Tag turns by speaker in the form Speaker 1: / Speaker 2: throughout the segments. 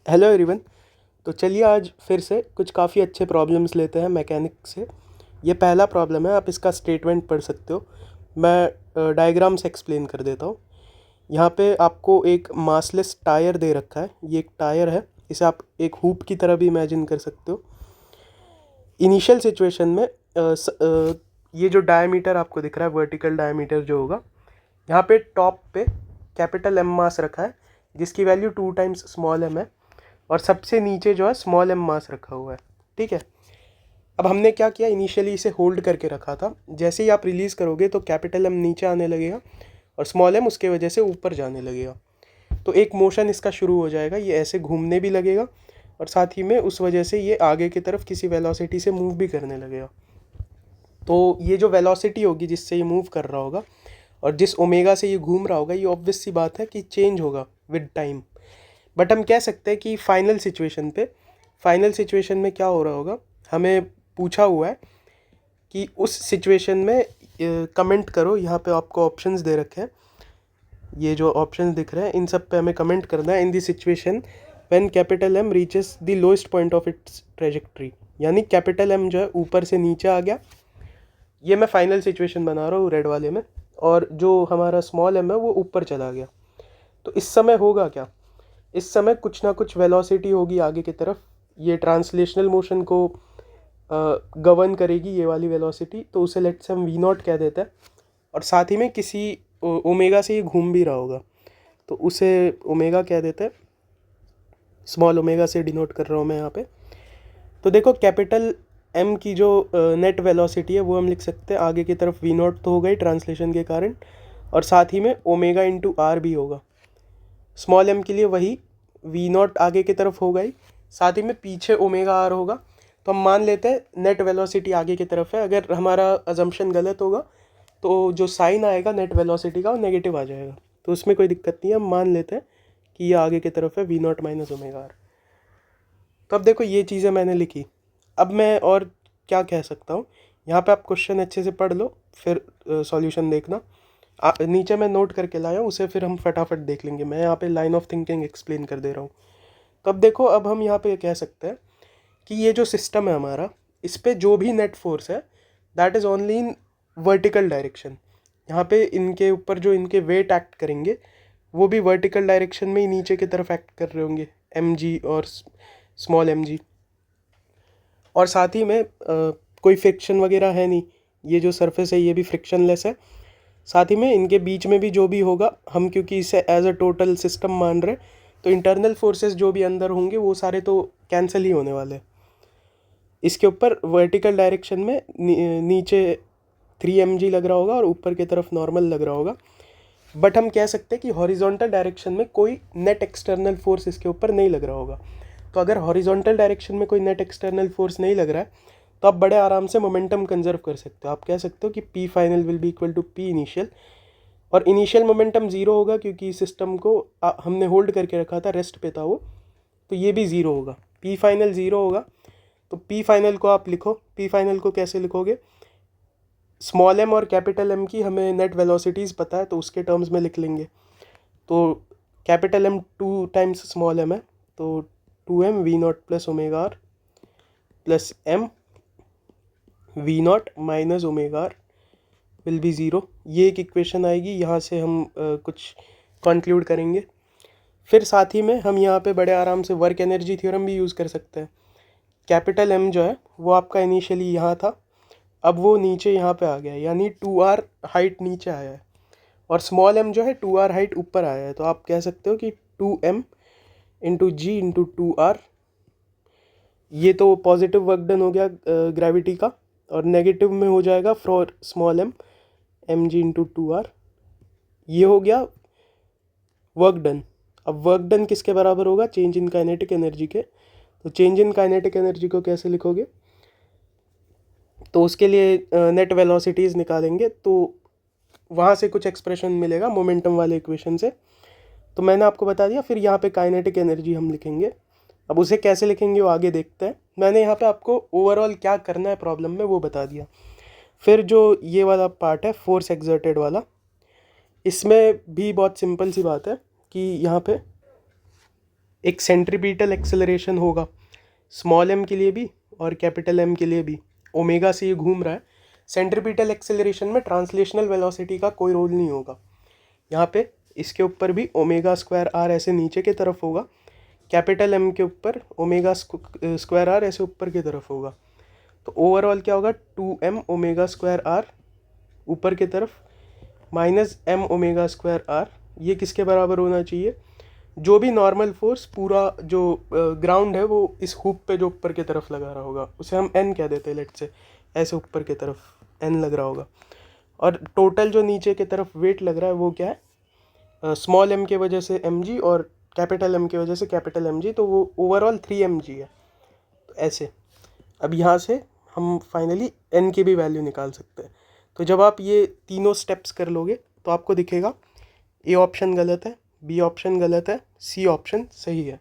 Speaker 1: Hello everyone. तो चलिए आज फिर से कुछ काफ़ी अच्छे प्रॉब्लम्स लेते हैं मैकेनिक्स से। ये पहला प्रॉब्लम है, आप इसका स्टेटमेंट पढ़ सकते हो। मैं डायग्राम से एक्सप्लेन कर देता हूँ। यहाँ पे आपको एक मासलेस टायर दे रखा है। ये एक टायर है, इसे आप एक हुप की तरह भी इमेजिन कर सकते हो। इनिशियल सिचुएशन में ये जो डायमीटर आपको दिख रहा है, वर्टिकल डायमीटर जो होगा, यहाँ पे टॉप पे कैपिटल एम मास रखा है जिसकी वैल्यू 2 टाइम्स स्मॉल एम है, और सबसे नीचे जो है स्मॉल एम मास रखा हुआ है। ठीक है। अब हमने क्या किया, इनिशियली इसे होल्ड करके रखा था। जैसे ही आप रिलीज़ करोगे तो कैपिटल एम नीचे आने लगेगा और स्मॉल एम उसके वजह से ऊपर जाने लगेगा। तो एक मोशन इसका शुरू हो जाएगा, ये ऐसे घूमने भी लगेगा और साथ ही में उस वजह से ये आगे की तरफ किसी वेलोसिटी से मूव भी करने लगेगा। तो ये जो वेलोसिटी होगी जिससे ये मूव कर रहा होगा और जिस ओमेगा से ये घूम रहा होगा, ये ऑब्वियस सी बात है कि चेंज होगा विद टाइम। बट हम कह सकते हैं कि फाइनल सिचुएशन में क्या हो रहा होगा, हमें पूछा हुआ है कि उस सिचुएशन में कमेंट करो। यहाँ पे आपको ऑप्शंस दे रखे हैं, ये जो ऑप्शंस दिख रहे हैं इन सब पे हमें कमेंट करना है। In the situation when capital M reaches the lowest point of its trajectory, यानी कैपिटल एम जो है ऊपर से नीचे आ गया। ये मैं फाइनल सिचुएशन बना रहा हूँ रेड वाले में, और जो हमारा स्मॉल एम है वो ऊपर चला गया। तो इस समय होगा क्या, इस समय कुछ ना कुछ वेलोसिटी होगी आगे की तरफ। ये ट्रांसलेशनल मोशन को गवर्न करेगी, ये वाली वेलोसिटी। तो उसे लेट्स से हम वी नॉट कह देते हैं। और साथ ही में किसी ओमेगा से ये घूम भी रहा होगा, तो उसे ओमेगा कह देते हैं। स्मॉल ओमेगा से डिनोट कर रहा हूँ मैं यहाँ पे। तो देखो, कैपिटल एम की जो नेट वेलोसिटी है वो हम लिख सकते हैं, आगे की तरफ वी नॉट तो होगा ही ट्रांसलेशन के कारण, और साथ ही में ओमेगा इंटू आर भी होगा। स्मॉल एम के लिए वही वी नॉट आगे की तरफ होगा ही, साथ ही में पीछे ओमेगा आर होगा। तो हम मान लेते हैं नेट वेलोसिटी आगे की तरफ है। अगर हमारा अजम्पशन गलत होगा तो जो साइन आएगा नेट वेलोसिटी का वो नेगेटिव आ जाएगा, तो उसमें कोई दिक्कत नहीं है। हम मान लेते हैं कि ये आगे की तरफ है V naught minus omega R. तो अब देखो, ये चीज़ें मैंने लिखी। अब मैं और क्या कह सकता हूँ, यहाँ पे आप क्वेश्चन अच्छे से पढ़ लो, फिर सॉल्यूशन देखना। नीचे मैं नोट करके लाया हूँ, उसे फिर हम फटाफट देख लेंगे। मैं यहाँ पे लाइन ऑफ थिंकिंग एक्सप्लेन कर दे रहा हूँ। तो अब देखो, अब हम यहाँ पे कह सकते हैं कि ये जो सिस्टम है हमारा, इस पे जो भी नेट फोर्स है that is only in vertical direction. यहाँ पे इनके ऊपर जो इनके वेट एक्ट करेंगे वो भी वर्टिकल डायरेक्शन में ही नीचे की तरफ एक्ट कर रहे होंगे, एम जी और स्मॉल एम जी। और साथ ही में कोई फ्रिक्शन वगैरह है नहीं, ये जो सरफेस है ये भी फ्रिक्शनलेस है। साथ ही में इनके बीच में भी जो भी होगा, हम क्योंकि इसे एज अ टोटल सिस्टम मान रहे, तो इंटरनल फोर्सेस जो भी अंदर होंगे वो सारे तो कैंसिल ही होने वाले हैं। इसके ऊपर वर्टिकल डायरेक्शन में नीचे 3 mg लग रहा होगा और ऊपर की तरफ नॉर्मल लग रहा होगा। बट हम कह सकते हैं कि हॉरिजॉन्टल डायरेक्शन में कोई नेट एक्सटर्नल फोर्स इसके ऊपर नहीं लग रहा होगा। तो अगर हॉरिजॉन्टल डायरेक्शन में कोई नेट एक्सटर्नल फोर्स नहीं लग रहा है तो आप बड़े आराम से मोमेंटम कंजर्व कर सकते हो। आप कह सकते हो कि P final will be equal to P initial, और इनिशियल मोमेंटम ज़ीरो होगा क्योंकि सिस्टम को हमने होल्ड करके रखा था, रेस्ट पे था वो। तो ये भी ज़ीरो होगा, पी फाइनल ज़ीरो होगा। तो पी फाइनल को आप लिखो, पी फाइनल को कैसे लिखोगे, स्मॉल एम और कैपिटल एम की हमें नेट वेलोसिटीज़ पता है तो उसके टर्म्स में लिख लेंगे। तो capital M 2 times small M है, तो 2m V naught plus omega R plus M V naught minus omega R will be zero. ये एक इक्वेशन आएगी, यहाँ से हम कुछ कंक्लूड करेंगे। फिर साथ ही में हम यहाँ पे बड़े आराम से वर्क एनर्जी थ्योरम भी यूज़ कर सकते हैं। कैपिटल एम जो है वो आपका इनिशियली यहाँ था, अब वो नीचे यहाँ पे आ गया है, यानी 2r हाइट नीचे आया है, और स्मॉल एम जो है 2r हाइट ऊपर आया है। तो आप कह सकते हो कि 2m इंटू जी इंटू 2r। ये तो पॉजिटिव वर्क डन हो गया ग्रेविटी का, और नेगेटिव में हो जाएगा for small M M G into 2r। ये हो गया वर्क डन। अब वर्क डन किसके बराबर होगा, चेंज इन काइनेटिक एनर्जी के। तो चेंज इन काइनेटिक एनर्जी को कैसे लिखोगे, तो उसके लिए नेट वेलोसिटीज़ निकालेंगे, तो वहाँ से कुछ एक्सप्रेशन मिलेगा मोमेंटम वाले इक्वेशन से। तो मैंने आपको बता दिया। फिर यहाँ पे काइनेटिक एनर्जी हम लिखेंगे। अब उसे कैसे लिखेंगे वो आगे देखते हैं। मैंने यहाँ पे आपको ओवरऑल क्या करना है प्रॉब्लम में वो बता दिया। फिर जो ये वाला पार्ट है फोर्स एक्सर्टेड वाला, इसमें भी बहुत सिंपल सी बात है कि यहाँ पे एक सेंट्रीपिटल एक्सेलरेशन होगा स्मॉल m के लिए भी और कैपिटल M के लिए भी। ओमेगा से ये घूम रहा है। सेंट्रीपिटल एक्सेलरेशन में ट्रांसलेशनल वेलोसिटी का कोई रोल नहीं होगा। यहाँ पे इसके ऊपर भी ओमेगा स्क्वायर आर ऐसे नीचे की तरफ होगा, कैपिटल M के ऊपर ओमेगा स्क्वायर आर ऐसे ऊपर की तरफ होगा। तो ओवरऑल क्या होगा, 2m ओमेगा स्क्वायर आर ऊपर की तरफ minus m omega square R. ये किसके बराबर होना चाहिए, जो भी नॉर्मल फोर्स पूरा जो ग्राउंड है वो इस हुप पे जो ऊपर की तरफ लगा रहा होगा उसे हम n कह देते हैं, लेट से ऐसे ऊपर की तरफ n लग रहा होगा। और टोटल जो नीचे की तरफ वेट लग रहा है वो क्या है, स्मॉल m के वजह से mg और कैपिटल M की वजह से कैपिटल mg, तो वो ओवरऑल 3mg है। तो ऐसे अब यहाँ से हम फाइनली n की भी वैल्यू निकाल सकते हैं। तो जब आप ये तीनों स्टेप्स कर लोगे तो आपको दिखेगा ए ऑप्शन गलत है, बी ऑप्शन गलत है, सी ऑप्शन सही है।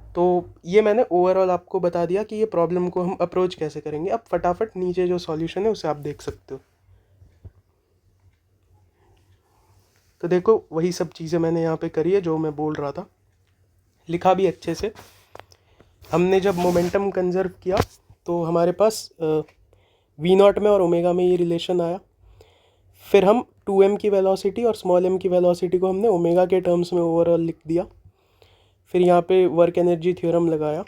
Speaker 1: तो ये मैंने ओवरऑल आपको बता दिया कि ये प्रॉब्लम को हम अप्रोच कैसे करेंगे। अब फटाफट नीचे जो सॉल्यूशन है उसे आप देख सकते हो। तो देखो वही सब चीज़ें मैंने यहाँ पे करी है जो मैं बोल रहा था, लिखा भी अच्छे से। हमने जब मोमेंटम कंजर्व किया तो हमारे पास वी नॉट में और ओमेगा में ये रिलेशन आया। फिर हम 2m की वेलोसिटी और स्मॉल m की वेलोसिटी को हमने ओमेगा के टर्म्स में ओवरऑल लिख दिया। फिर यहाँ पे वर्क एनर्जी थ्योरम लगाया।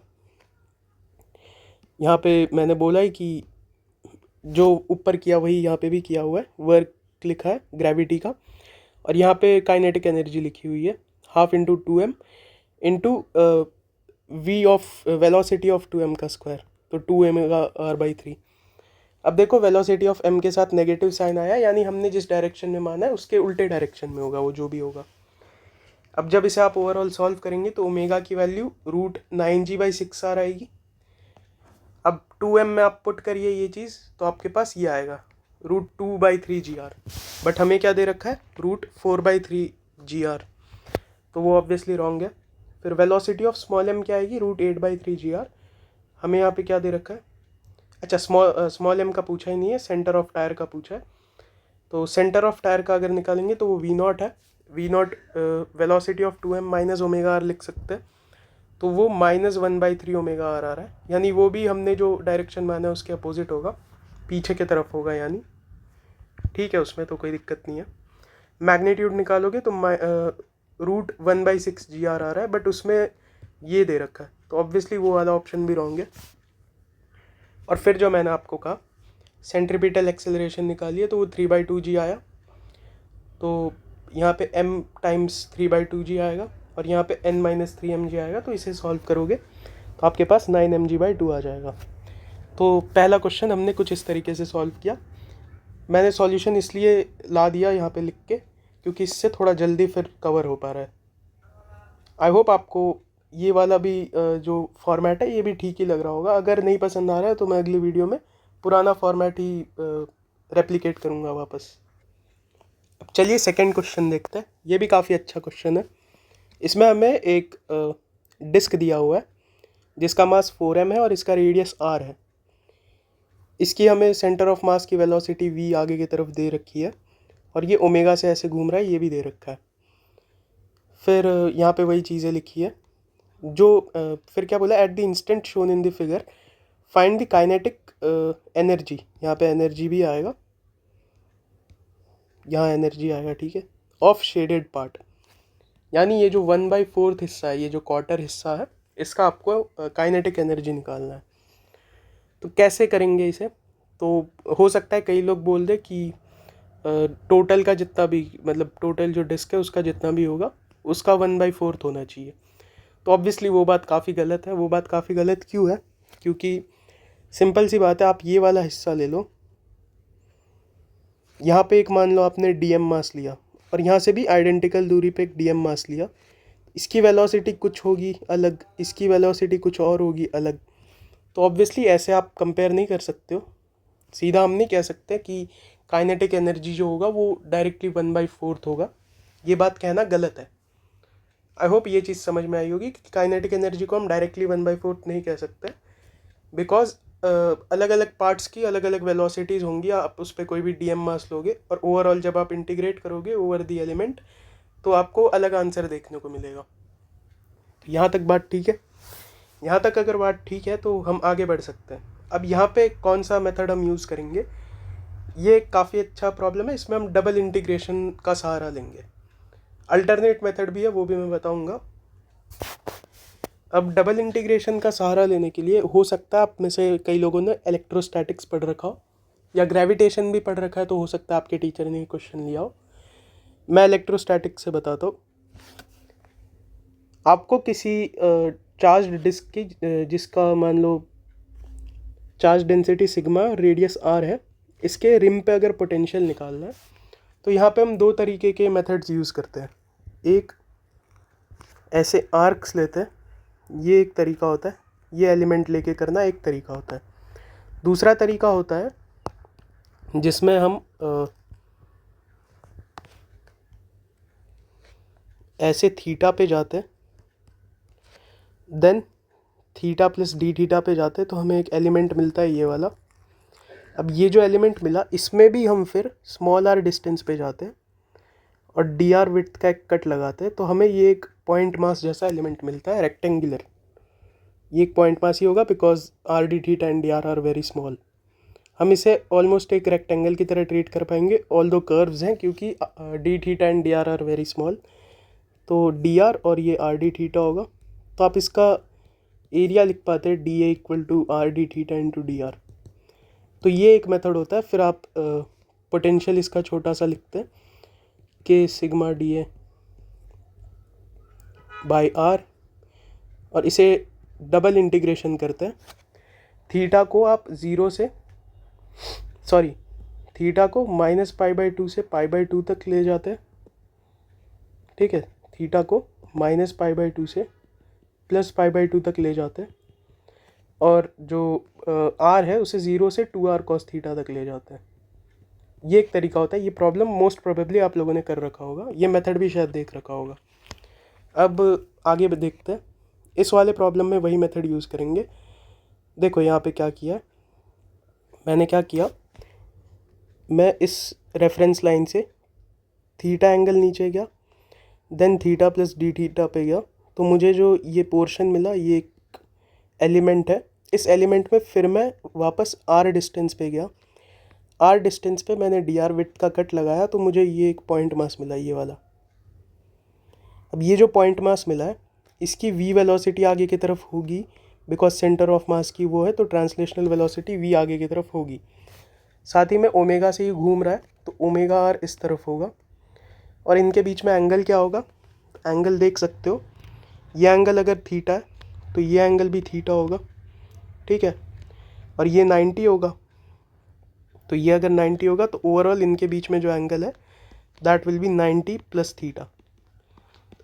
Speaker 1: यहाँ पे मैंने बोला है कि जो ऊपर किया वही यहाँ पे भी किया हुआ है, वर्क लिखा है ग्रेविटी का, और यहाँ पे काइनेटिक एनर्जी लिखी हुई है 1/2 × 2m into v of velocity of 2m का स्क्वायर, तो 2m/r/3। अब देखो वेलोसिटी ऑफ m के साथ नेगेटिव साइन आया, यानी हमने जिस डायरेक्शन में माना है उसके उल्टे डायरेक्शन में होगा वो जो भी होगा। अब जब इसे आप ओवरऑल सॉल्व करेंगे तो ओमेगा की वैल्यू √9g/6r आएगी। अब 2m में आप पुट करिए ये चीज़ तो आपके पास ये आएगा √2/3gr, बट हमें क्या दे रखा है √4/3gr, तो वो ऑब्वियसली रॉन्ग है। फिर वेलोसिटी ऑफ स्मॉल m क्या आएगी √8/3gr, हमें यहाँ पे क्या दे रखा है, अच्छा स्मॉल m का पूछा ही नहीं है, सेंटर ऑफ टायर का पूछा है। तो सेंटर ऑफ टायर का अगर निकालेंगे तो वो v0 है। v0 velocity of 2m minus omega R लिख सकते हैं, तो वो -1/3 ओमेगा आर आ रहा है, यानी वो भी हमने जो डायरेक्शन माना है उसके अपोजिट होगा, पीछे की तरफ होगा, यानी ठीक है, उसमें तो कोई दिक्कत नहीं है। मैग्नीट्यूड निकालोगे तो √1/6gr आ रहा है, बट उसमें ये दे रखा है, तो ऑब्वियसली वो वाला ऑप्शन भी रॉन्ग है। और फिर जो मैंने आपको कहा सेंट्रीपिटल एक्सेलरेशन निकालिए तो वो 3/2g आया, तो यहाँ पे m टाइम्स 3/2g आएगा और यहाँ पे n-3mg आएगा। तो इसे सॉल्व करोगे तो आपके पास 9mg/2 आ जाएगा। तो पहला क्वेश्चन हमने कुछ इस तरीके से सॉल्व किया। मैंने सॉल्यूशन इसलिए ला दिया यहाँ पे लिख के क्योंकि इससे थोड़ा जल्दी फिर कवर हो पा रहा है। आई होप आपको ये वाला भी जो फॉर्मेट है ये भी ठीक ही लग रहा होगा। अगर नहीं पसंद आ रहा है तो मैं अगली वीडियो में पुराना फॉर्मेट ही रेप्लिकेट करूँगा वापस। अब चलिए सेकंड क्वेश्चन देखते हैं। ये भी काफ़ी अच्छा क्वेश्चन है। इसमें हमें एक डिस्क दिया हुआ है जिसका मास 4m है और इसका रेडियस r है। इसकी हमें सेंटर ऑफ मास की वेलोसिटी v आगे की तरफ दे रखी है और ये ओमेगा से ऐसे घूम रहा है, ये भी दे रखा है। फिर यहाँ पे वही चीज़ें लिखी है जो फिर क्या बोला, at the instant shown in the figure find the kinetic energy. यहाँ पे एनर्जी भी आएगा, यहाँ एनर्जी आएगा, ठीक है, ऑफ शेडेड पार्ट, यानी ये जो 1/4 हिस्सा है, ये जो क्वार्टर हिस्सा है, इसका आपको काइनेटिक एनर्जी निकालना है। तो कैसे करेंगे इसे, तो हो सकता है कई लोग बोल दे कि टोटल का जितना भी, मतलब टोटल जो डिस्क है उसका जितना भी होगा उसका 1/4 होना चाहिए। तो ऑब्वियसली वो बात काफ़ी गलत है। वो बात काफ़ी गलत क्यों है, क्योंकि सिंपल सी बात है, आप ये वाला हिस्सा ले लो, यहाँ पे एक मान लो आपने dm मास लिया और यहाँ से भी आइडेंटिकल दूरी पे एक dm मास लिया, इसकी वेलोसिटी कुछ होगी अलग, इसकी वेलोसिटी कुछ और होगी अलग। तो ऑब्वियसली ऐसे आप कंपेयर नहीं कर सकते हो। सीधा हम नहीं कह सकते कि काइनेटिक एनर्जी जो होगा वो डायरेक्टली 1/4 होगा, ये बात कहना गलत है। आई होप ये चीज़ समझ में आई होगी कि काइनेटिक एनर्जी को हम डायरेक्टली 1/4 नहीं कह सकते, बिकॉज अलग अलग पार्ट्स की अलग अलग वेलोसिटीज़ होंगी। आप उस पर कोई भी dm मास लोगे और ओवरऑल जब आप इंटीग्रेट करोगे ओवर द एलिमेंट तो आपको अलग आंसर देखने को मिलेगा। यहाँ तक बात ठीक है? यहाँ तक अगर बात ठीक है तो हम आगे बढ़ सकते हैं। अब यहाँ पे कौन सा मेथड हम यूज़ करेंगे, ये काफ़ी अच्छा प्रॉब्लम है, इसमें हम डबल इंटीग्रेशन का सहारा लेंगे। अल्टरनेट मेथड भी है, वो भी मैं बताऊँगा। अब डबल इंटीग्रेशन का सहारा लेने के लिए हो सकता है आप में से कई लोगों ने इलेक्ट्रोस्टैटिक्स पढ़ रखा हो या ग्रेविटेशन भी पढ़ रखा है, तो हो सकता है आपके टीचर ने क्वेश्चन लिया हो। मैं इलेक्ट्रोस्टैटिक्स से बताता हूँ। आपको किसी चार्ज डिस्क की जिसका मान लो charge density sigma, radius R है, इसके रिम पे अगर पोटेंशियल निकालना है तो यहाँ पे हम दो तरीके के मेथड्स यूज़ करते हैं। एक ऐसे आर्क्स लेते हैं, ये एक तरीका होता है, ये एलिमेंट लेके करना एक तरीका होता है। दूसरा तरीका होता है जिसमें हम ऐसे थीटा पे जाते हैं, then theta plus D theta पे जाते हैं, तो हमें एक एलिमेंट मिलता है ये वाला। अब ये जो एलिमेंट मिला इसमें भी हम फिर स्मॉल आर डिस्टेंस पे जाते हैं और डी आर विड्थ का एक कट लगाते हैं, तो हमें ये एक पॉइंट मास जैसा एलिमेंट मिलता है, रेक्टेंगुलर। ये एक पॉइंट मास ही होगा because are D theta and D R very small. हम इसे ऑलमोस्ट एक रेक्टेंगल की तरह ट्रीट कर पाएंगे, ऑल दो कर्व्स हैं, क्योंकि D theta and D R very small, तो डी आर और ये आर डी थीटा होगा। तो आप इसका एरिया लिख पाते हैं D A equal to R D theta into D R. तो ये एक मेथड होता है। फिर आप पोटेंशियल इसका छोटा सा लिखते हैं के sigma D A by R, और इसे डबल इंटीग्रेशन करते हैं। थीटा को आप थीटा को -π/2 से π/2 तक ले जाते हैं, ठीक है। थीटा को -π/2 से +π/2 तक ले जाते हैं, और जो आर है उसे 0 से 2r cos थीटा तक ले जाते हैं। ये एक तरीका होता है। ये प्रॉब्लम मोस्ट प्रोबेबली आप लोगों ने कर रखा होगा, ये मेथड भी शायद देख रखा होगा। अब आगे देखते हैं, इस वाले प्रॉब्लम में वही मेथड यूज़ करेंगे। देखो यहाँ पे क्या किया, मैंने क्या किया, मैं इस रेफरेंस लाइन से थीटा एंगल नीचे गया, then theta plus D theta पे गया, तो मुझे जो ये पोर्शन मिला ये एक एलिमेंट है। इस एलिमेंट में फिर मैं वापस आर डिस्टेंस पे गया, आर डिस्टेंस पे मैंने डी आर विड्थ का कट लगाया, तो मुझे ये एक पॉइंट मास मिला, ये वाला। अब ये जो पॉइंट मास मिला है इसकी v वेलोसिटी आगे की तरफ होगी, बिकॉज सेंटर ऑफ मास की वो है, तो ट्रांसलेशनल वेलोसिटी v आगे की तरफ होगी। साथ ही में ओमेगा से ही घूम रहा है, तो ओमेगा आर इस तरफ होगा, और इनके बीच में एंगल क्या होगा, एंगल देख सकते हो, ये एंगल अगर थीटा है तो ये एंगल भी थीटा होगा, ठीक है। और ये 90 होगा, तो ये अगर 90 होगा तो ओवरऑल इनके बीच में जो एंगल है that will B 90 plus theta.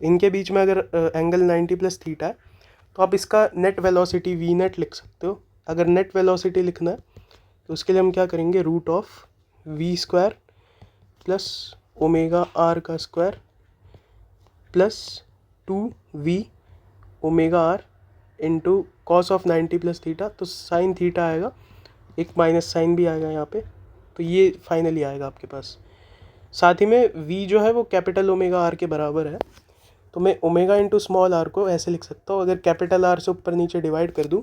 Speaker 1: इनके बीच में अगर एंगल 90 प्लस थीटा है तो आप इसका नेट वेलोसिटी वी नेट लिख सकते हो। अगर नेट वेलोसिटी लिखना है तो उसके लिए हम क्या करेंगे, root of v square plus omega R का square plus 2v omega R into cos of 90 plus theta, तो साइन थीटा आएगा, एक माइनस साइन भी आएगा यहाँ पे, तो ये फाइनली आएगा आपके पास। साथ ही में v जो है वो कैपिटल ओमेगा आर के बराबर है, तो मैं ओमेगा इंटू स्मॉल आर को ऐसे लिख सकता हूँ। अगर कैपिटल आर से ऊपर नीचे डिवाइड कर दूँ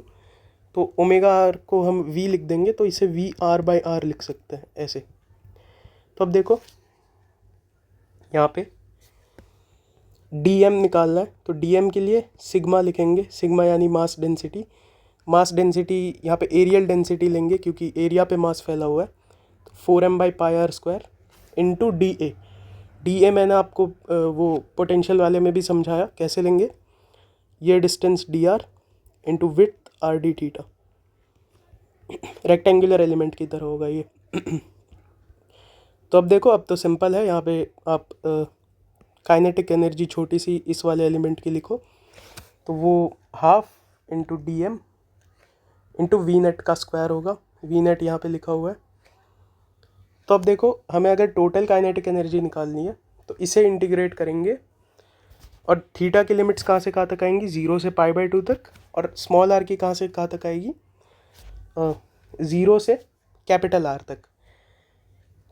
Speaker 1: तो ओमेगा आर को हम v लिख देंगे, तो इसे वी आर बाई आर लिख सकते हैं ऐसे। तो अब देखो यहाँ पे dm निकालना है, तो dm के लिए सिग्मा लिखेंगे, सिग्मा यानी मास डेंसिटी। मास डेंसिटी यहाँ पे एरियल डेंसिटी लेंगे क्योंकि एरिया पे मास फैला हुआ है, तो 4m/πr² इंटू डी ए मैंने आपको वो पोटेंशियल वाले में भी समझाया कैसे लेंगे, ये distance D R into width are D theta, rectangular element की तरह होगा ये। तो अब देखो, अब तो सिंपल है, यहाँ पे आप काइनेटिक एनर्जी छोटी सी इस वाले एलिमेंट की लिखो, तो वो half into D M into V net का स्क्वायर होगा, वी नेट यहाँ पे लिखा हुआ है। तो अब देखो, हमें अगर टोटल काइनेटिक एनर्जी निकालनी है तो इसे इंटीग्रेट करेंगे, और थीटा की लिमिट्स कहाँ से कहाँ तक आएंगी, 0 से π/2 तक, और स्मॉल आर की कहाँ से कहाँ तक आएगी, 0 से कैपिटल आर तक।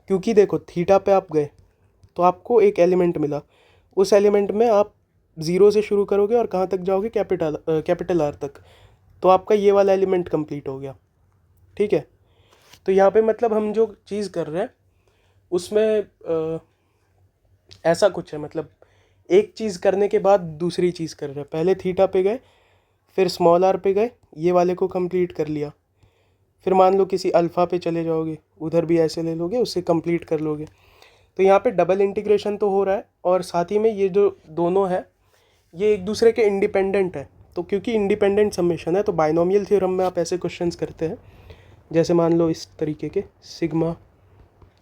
Speaker 1: क्योंकि देखो थीटा पे आप गए तो आपको एक एलिमेंट मिला, उस एलिमेंट में आप ज़ीरो से शुरू करोगे और कहाँ तक जाओगे, कैपिटल आर तक, तो आपका ये वाला एलिमेंट कंप्लीट हो गया। ठीक है, तो यहाँ पे मतलब हम जो चीज़ कर रहे हैं उसमें ऐसा कुछ है, मतलब एक चीज़ करने के बाद दूसरी चीज़ कर रहे हैं। पहले थीटा पे गए, फिर स्मॉल आर पे गए, ये वाले को कंप्लीट कर लिया, फिर मान लो किसी अल्फ़ा पे चले जाओगे, उधर भी ऐसे ले लोगे, उससे कंप्लीट कर लोगे। तो यहाँ पे डबल इंटीग्रेशन तो हो रहा है, और साथ ही में ये जो दोनों है ये एक दूसरे के इंडिपेंडेंट है। तो क्योंकि इंडिपेंडेंट समेशन है तो बाइनोमियल थ्योरम में आप ऐसे क्वेश्चंस करते हैं, जैसे मान लो इस तरीके के, sigma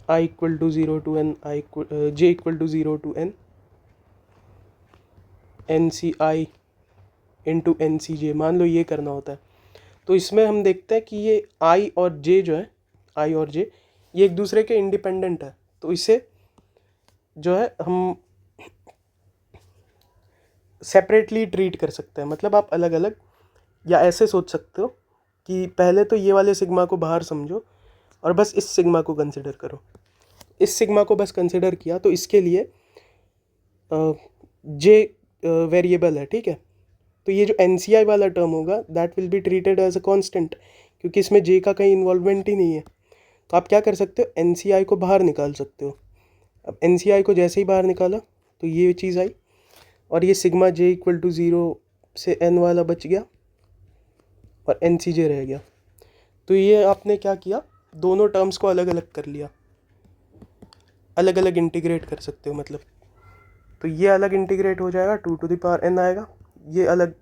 Speaker 1: I equal to zero to N I J equal to zero to N N C I into N C J, मान लो ये करना होता है। तो इसमें हम देखते हैं कि ये आई और जे जो है, आई और जे ये एक दूसरे के इंडिपेंडेंट है, तो इसे जो है हम सेपरेटली ट्रीट कर सकते हैं। मतलब आप अलग अलग, या ऐसे सोच सकते हो कि पहले तो ये वाले सिग्मा को बाहर समझो और बस इस सिग्मा को कंसिडर करो। इस सिग्मा को बस कंसिडर किया तो इसके लिए जे वेरिएबल है, ठीक है। तो ये जो एन सी आई वाला टर्म होगा that will be treated as a constant, क्योंकि इसमें जे का कहीं इन्वॉल्वमेंट ही नहीं है। तो आप क्या कर सकते हो, एन सी आई को बाहर निकाल सकते हो। अब एन सी आई को जैसे ही बाहर निकाला तो ये चीज़ आई, और ये sigma J equal to zero से एन वाला बच गया और एन सी जे रह गया। तो ये आपने क्या किया, दोनों टर्म्स को अलग अलग कर लिया, अलग अलग इंटीग्रेट कर सकते हो मतलब। तो ये अलग इंटीग्रेट हो जाएगा, two to the power N आएगा, ये अलग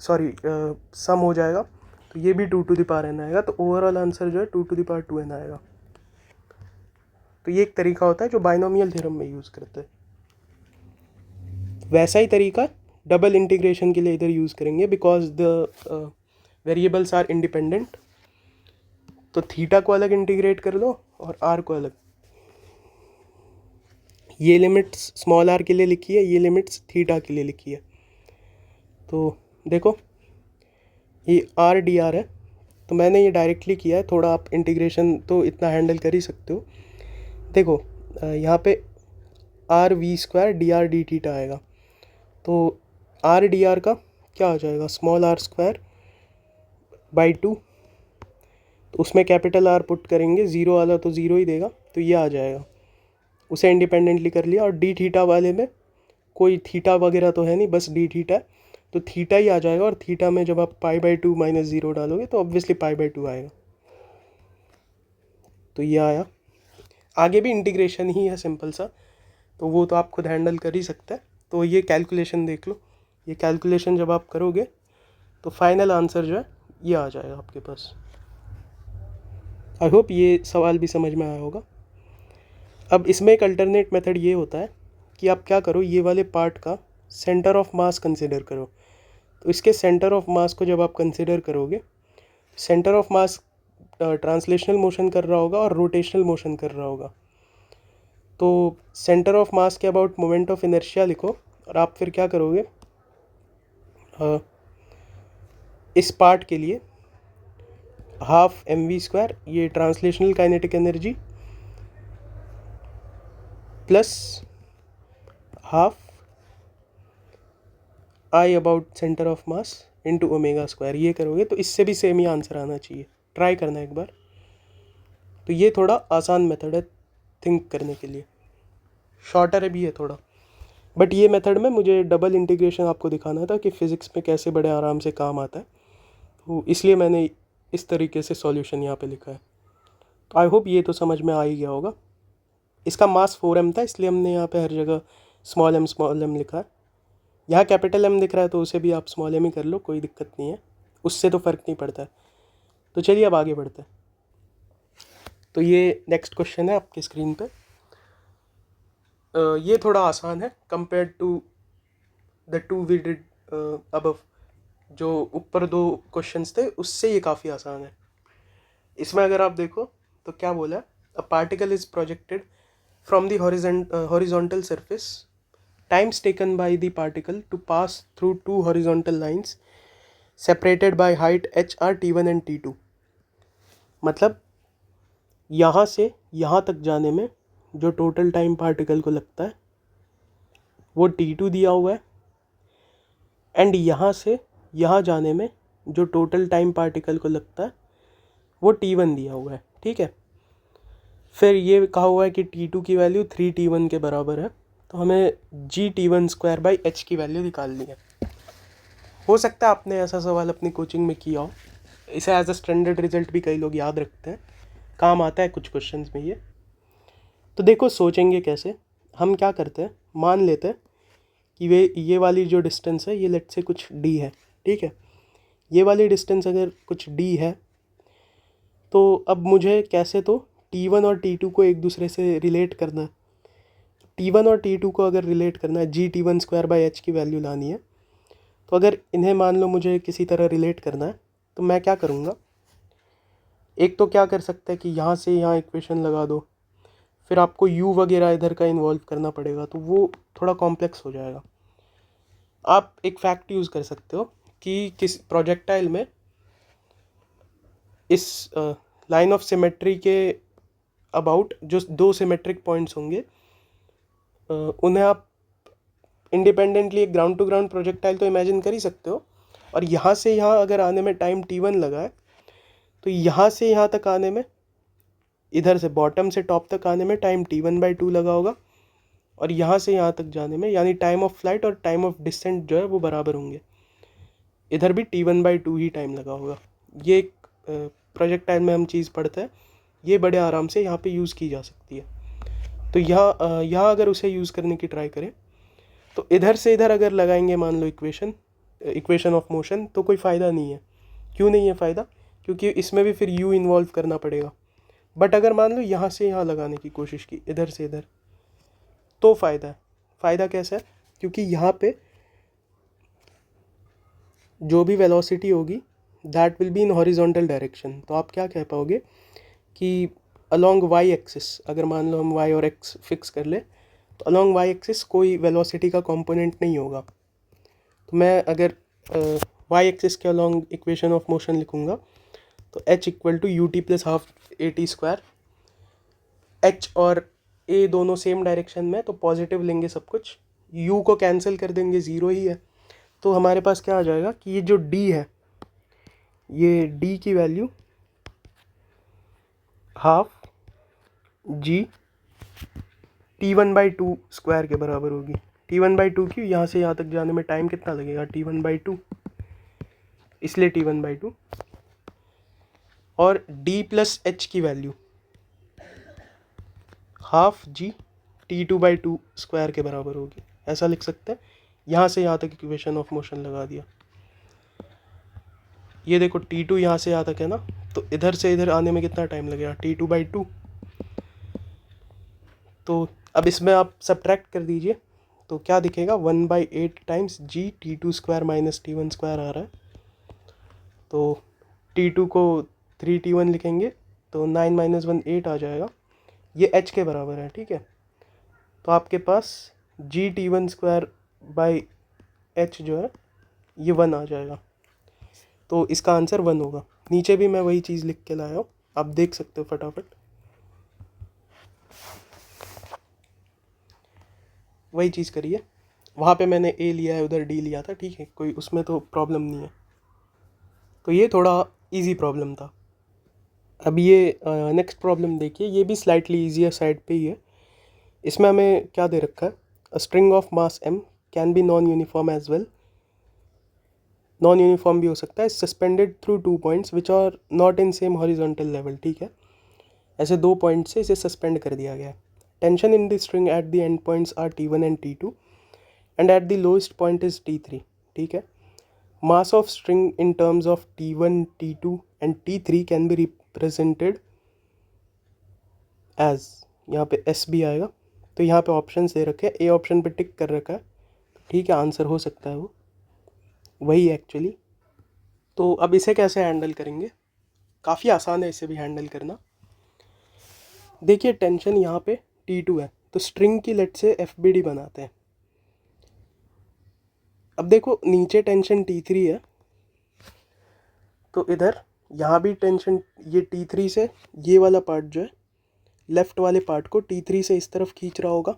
Speaker 1: सम हो जाएगा, तो ये भी two to the power N आएगा। तो ओवरऑल आंसर जो है two to the power two N आएगा। तो ये एक तरीका होता है जो बाइनोमियल थ्योरम में यूज़ करते हैं। वैसा ही तरीका डबल इंटीग्रेशन के लिए इधर यूज़ करेंगे, because the variables are independent. तो थीटा को अलग इंटीग्रेट कर लो और आर को अलग। ये लिमिट्स स्मॉल आर के लिए लिखी है, ये लिमिट्स थीटा के लिए लिखी है। तो देखो ये आर डी आर है, तो मैंने ये डायरेक्टली किया है, थोड़ा आप इंटीग्रेशन तो इतना हैंडल कर ही सकते हो। देखो यहाँ पे R V square D R D theta आएगा, तो आर डी आर का क्या हो जाएगा, small R square by two, तो उसमें कैपिटल आर पुट करेंगे, ज़ीरो वाला तो ज़ीरो ही देगा, तो ये आ जाएगा। उसे इंडिपेंडेंटली कर लिया, और डी थीटा वाले में कोई थीटा वगैरह तो है नहीं, बस डी थीटा, तो थीटा ही आ जाएगा। और थीटा में जब आप pi by two minus zero डालोगे तो ऑब्वियसली पाई बाई टू आएगा। तो ये आया। आगे भी इंटीग्रेशन ही है सिंपल सा, तो वो तो आप खुद हैंडल कर ही सकते हैं। तो ये कैलकुलेशन देख लो, ये कैलकुलेशन जब आप करोगे तो फाइनल आंसर जो है ये आ जाएगा आपके पास। आई होप ये सवाल भी समझ में आया होगा। अब इसमें एक अल्टरनेट मेथड ये होता है कि आप क्या करो, ये वाले पार्ट का सेंटर ऑफ मास कंसिडर करो। तो इसके सेंटर ऑफ मास को जब आप कंसिडर करोगे, centre of mass translational motion कर रहा होगा और रोटेशनल मोशन कर रहा होगा। तो सेंटर ऑफ मास के अबाउट मोमेंट ऑफ इनर्शिया लिखो, और आप फिर क्या करोगे, इस पार्ट के लिए हाफ एम वी स्क्वायर, ये translational kinetic energy, plus half I about centre of mass into omega square, ये करोगे तो इससे भी सेम ही आंसर आना चाहिए। ट्राई करना एक बार। तो ये थोड़ा आसान मेथड है थिंक करने के लिए, शॉर्टर भी है थोड़ा, बट ये मेथड में मुझे डबल इंटीग्रेशन आपको दिखाना था कि फ़िज़िक्स में कैसे बड़े आराम से काम आता है, तो इसलिए मैंने इस तरीके से सॉल्यूशन यहाँ पे लिखा है। तो आई होप ये तो समझ में आ ही गया होगा। इसका मास 4m था, इसलिए हमने यहाँ पे हर जगह स्मॉल m लिखा है। यहाँ कैपिटल M दिख रहा है तो उसे भी आप स्मॉल m ही कर लो, कोई दिक्कत नहीं है, उससे तो फ़र्क नहीं पड़ता है। तो चलिए अब आगे बढ़ते हैं। तो ये नेक्स्ट क्वेश्चन है आपके स्क्रीन पे। ये थोड़ा आसान है compare to the two we did above. जो ऊपर दो क्वेश्चंस थे उससे ये काफ़ी आसान है। इसमें अगर आप देखो तो क्या बोला है, a particle is projected from the horizontal surface, times taken by the particle to pass through two horizontal lines separated by height h r t1 and t2। मतलब यहाँ से यहाँ तक जाने में जो टोटल टाइम पार्टिकल को लगता है वो t2 दिया हुआ है, एंड यहाँ से यहाँ जाने में जो टोटल टाइम पार्टिकल को लगता है वो t1 दिया हुआ है, ठीक है। फिर ये कहा हुआ है कि t2 की वैल्यू 3t1 के बराबर है, तो हमें g t1² की वैल्यू निकालनी है। हो सकता है आपने ऐसा सवाल अपनी कोचिंग में किया हो, इसे एज अ स्टैंडर्ड रिजल्ट भी कई लोग याद रखते हैं, काम आता है कुछ क्वेश्चंस में ये। तो देखो सोचेंगे कैसे, हम क्या करते हैं, मान लेते हैं कि ये वाली जो डिस्टेंस है ये लेट से कुछ d है, ठीक है। ये वाली डिस्टेंस अगर कुछ d है तो अब मुझे कैसे तो t1 और t2 को एक दूसरे से रिलेट करना है। t1 और t2 को अगर रिलेट करना है, g t1² की वैल्यू लानी है, तो अगर इन्हें मान लो मुझे किसी तरह रिलेट करना है तो मैं क्या करूँगा, एक तो क्या कर सकते हैं कि यहाँ से यहाँ इक्वेशन लगा दो, फिर आपको u वगैरह इधर का इन्वॉल्व करना पड़ेगा, तो वो थोड़ा कॉम्प्लेक्स हो जाएगा। आप एक फैक्ट यूज़ कर सकते हो कि किस प्रोजेक्टाइल में इस लाइन ऑफ सिमेट्री के अबाउट जो दो सिमेट्रिक पॉइंट्स होंगे उन्हें आप इंडिपेंडेंटली एक ग्राउंड टू ग्राउंड प्रोजेक्टाइल तो इमेजिन कर ही सकते हो, और यहाँ से यहाँ अगर आने में टाइम t1 लगा है तो यहाँ से यहाँ तक आने में, इधर से बॉटम से टॉप तक आने में टाइम t1/2 लगा होगा, और यहाँ से यहाँ तक जाने में यानी टाइम ऑफ फ्लाइट और टाइम ऑफ डिसेंट जो है वो बराबर होंगे, इधर भी t1/2 ही टाइम लगा होगा। ये एक प्रोजेक्टाइल में हम चीज़ पढ़ते हैं, ये बड़े आराम से यहाँ पे यूज़ की जा सकती है। तो यहाँ अगर उसे यूज़ करने की ट्राई करें तो इधर से इधर अगर लगाएंगे मान लो इक्वेशन ऑफ मोशन, तो कोई फ़ायदा नहीं है। क्यों नहीं है फ़ायदा, क्योंकि इसमें भी फिर u इन्वॉल्व करना पड़ेगा। बट अगर मान लो यहाँ से यहाँ लगाने की कोशिश की, इधर से इधर, तो फ़ायदा है। फ़ायदा कैसा है, क्योंकि यहाँ पे जो भी वेलोसिटी होगी that will be in horizontal direction. तो आप क्या कह पाओगे कि अलोंग y एक्सिस, अगर मान लो हम y और x फिक्स कर ले, तो अलोंग y एक्सिस कोई वेलोसिटी का कंपोनेंट नहीं होगा। तो मैं अगर y एक्सिस के अलोंग इक्वेशन ऑफ मोशन लिखूँगा तो h = ut + ½ at²। h और a दोनों सेम डायरेक्शन में, तो पॉजिटिव लेंगे सब कुछ, u को कैंसिल कर देंगे, ज़ीरो ही है। तो हमारे पास क्या आ जाएगा कि ये जो d है, ये d की वैल्यू ½ g t1/2² के बराबर होगी। t1/2 की यहाँ से यहाँ तक जाने में टाइम कितना लगेगा, t1/2, इसलिए t1/2, और d + h की वैल्यू ½ g t2/2² के बराबर होगी। ऐसा लिख सकते हैं। यहाँ से यहाँ तक इक्वेशन ऑफ मोशन लगा दिया। ये देखो t2 यहाँ से यहाँ तक है ना, तो इधर से इधर आने में कितना टाइम लगेगा, t2/2। तो अब इसमें आप सब्ट्रैक्ट कर दीजिए तो क्या दिखेगा, 1/8 टाइम्स g t2² - t1² आ रहा है। तो t2 को 3t1 लिखेंगे तो 9 - 1 8 आ जाएगा। ये h के बराबर है, ठीक है। तो आपके पास g t1²/h जो है ये 1 आ जाएगा। तो इसका आंसर 1 होगा। नीचे भी मैं वही चीज़ लिख के लाया हूँ, आप देख सकते हो फटाफट। वही चीज़ करिए, वहाँ पे मैंने a लिया है, उधर d लिया था, ठीक है, कोई उसमें तो प्रॉब्लम नहीं है। तो ये थोड़ा इजी प्रॉब्लम था। अब ये नेक्स्ट प्रॉब्लम देखिए, ये भी स्लाइटली ईजियर साइड पे ही है। इसमें हमें क्या दे रखा है, a string of mass m can be non uniform as well. Non uniform भी हो सकता है, suspended through 2 points which are not in same horizontal level, ठीक है। ऐसे 2 पॉइंट से इसे सस्पेंड कर दिया गया है। Tension in the string at the end points are t1 and t2 and at the lowest point is t3, ठीक है। Mass of string in terms of t1, t2 and t3 can be represented as, यहाँ पे s भी आएगा। तो यहाँ पे option दे रखे हैं, ए ऑप्शन पे टिक कर रखा है, ठीक है, आंसर हो सकता है वो वही एक्चुअली। तो अब इसे कैसे हैंडल करेंगे, काफ़ी आसान है इसे भी हैंडल करना। देखिए टेंशन यहाँ पे t2 है, तो स्ट्रिंग की लेट से FBD बनाते हैं। अब देखो नीचे टेंशन t3 है, तो इधर यहाँ भी टेंशन, ये t3 से ये वाला पार्ट जो है लेफ़्ट वाले पार्ट को t3 से इस तरफ खींच रहा होगा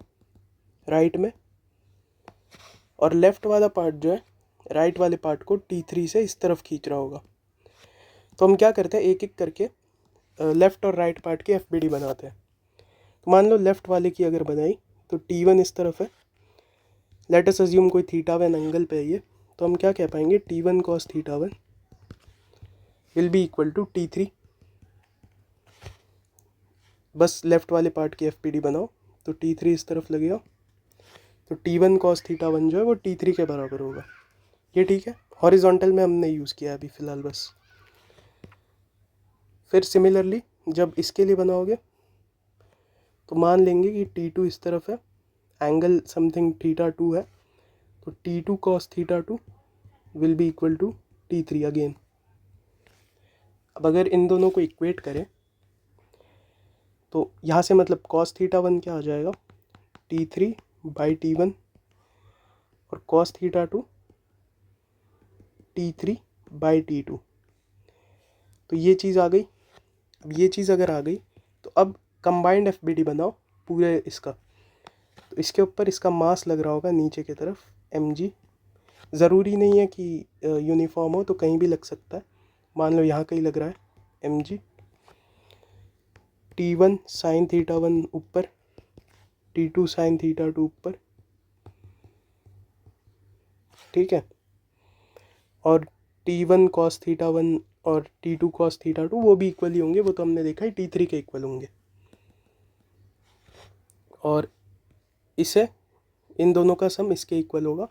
Speaker 1: राइट में, और लेफ़्ट वाला पार्ट जो है राइट वाले पार्ट को T3 से इस तरफ खींच रहा होगा। तो हम क्या करते हैं, एक एक करके लेफ़्ट और राइट पार्ट की FBD बनाते हैं। तो मान लो लेफ़्ट वाले की अगर बनाई तो T1 इस तरफ है, लेट अस अज्यूम कोई θ1 एंगल पे है ये, तो हम क्या कह पाएंगे, T1 cos θ1 will be equal to T3। बस लेफ़्ट वाले पार्ट की FBD बनाओ तो T3 इस तरफ लगेगा, तो T1 cos θ1 जो है वो T3 के बराबर होगा। ये ठीक है, हॉरिजॉन्टल में हमने यूज़ किया अभी फ़िलहाल बस। फिर सिमिलरली जब इसके लिए बनाओगे तो मान लेंगे कि T2 इस तरफ है, एंगल समथिंग θ2 है, तो T2 cos θ2 will be equal to T3 again. अब अगर इन दोनों को इक्वेट करें तो यहाँ से मतलब cos θ1 क्या आ जाएगा, T3/T1 और cos θ2 T3/T2। तो ये चीज़ आ गई। अब ये चीज़ अगर आ गई तो अब कंबाइंड FBD बनाओ पूरे इसका। तो इसके ऊपर इसका मास लग रहा होगा नीचे की तरफ mg। ज़रूरी नहीं है कि यूनिफॉर्म हो, तो कहीं भी लग सकता है। मान लो यहाँ कहीं लग रहा है mg। T1 sin θ1 ऊपर, T2 sin θ2 ऊपर, ठीक है। और T1 cos θ1 और T2 cos θ2 वो भी इक्वल ही होंगे, वो तो हमने देखा है T3 के इक्वल होंगे। और इसे इन दोनों का सम इसके इक्वल होगा,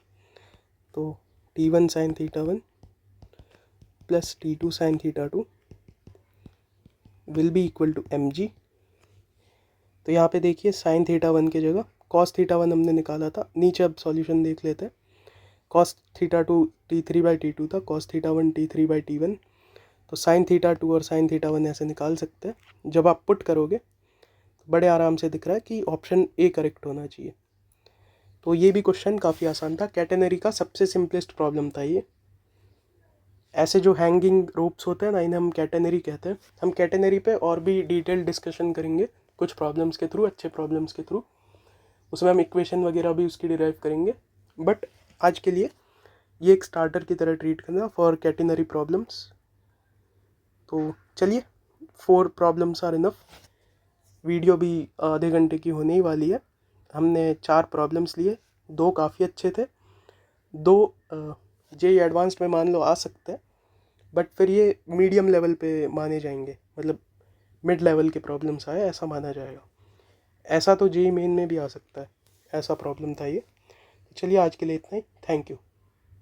Speaker 1: तो T1 sin θ1 plus T2 sin θ2 will be equal to mg। तो यहाँ पे देखिए sin θ1 की जगह cos θ1 हमने निकाला था, नीचे अब सॉल्यूशन देख लेते हैं। cos θ2 T3/T2 था, cos θ1 T3/T1, तो sin θ2 और sin θ1 ऐसे निकाल सकते हैं। जब आप पुट करोगे तो बड़े आराम से दिख रहा है कि ऑप्शन ए करेक्ट होना चाहिए। तो ये भी क्वेश्चन काफ़ी आसान था, कैटेनरी का सबसे सिंपलेस्ट प्रॉब्लम था ये। ऐसे जो हैंगिंग रोप्स होते हैं ना, इन्हें हम कैटेनरी कहते हैं। हम कैटेनरी पे और भी डिटेल डिस्कशन करेंगे कुछ प्रॉब्लम्स के थ्रू, अच्छे प्रॉब्लम्स के थ्रू। उसमें हम इक्वेशन वगैरह भी उसकी डिराइव करेंगे, बट आज के लिए ये एक स्टार्टर की तरह ट्रीट करना फॉर कैटेनरी प्रॉब्लम्स। तो चलिए, 4 प्रॉब्लम्स आर इनफ। वीडियो भी आधे घंटे की होने ही वाली है। हमने 4 प्रॉब्लम्स लिए, 2 काफ़ी अच्छे थे, 2 जेईई एडवांस्ड में मान लो आ सकते हैं, बट फिर ये मीडियम लेवल पे माने जाएंगे, मतलब मिड लेवल के प्रॉब्लम्स आए ऐसा माना जाएगा। ऐसा तो जेईई मेन में भी आ सकता है, ऐसा प्रॉब्लम था ये। चलिए आज के लिए इतना ही, थैंक यू।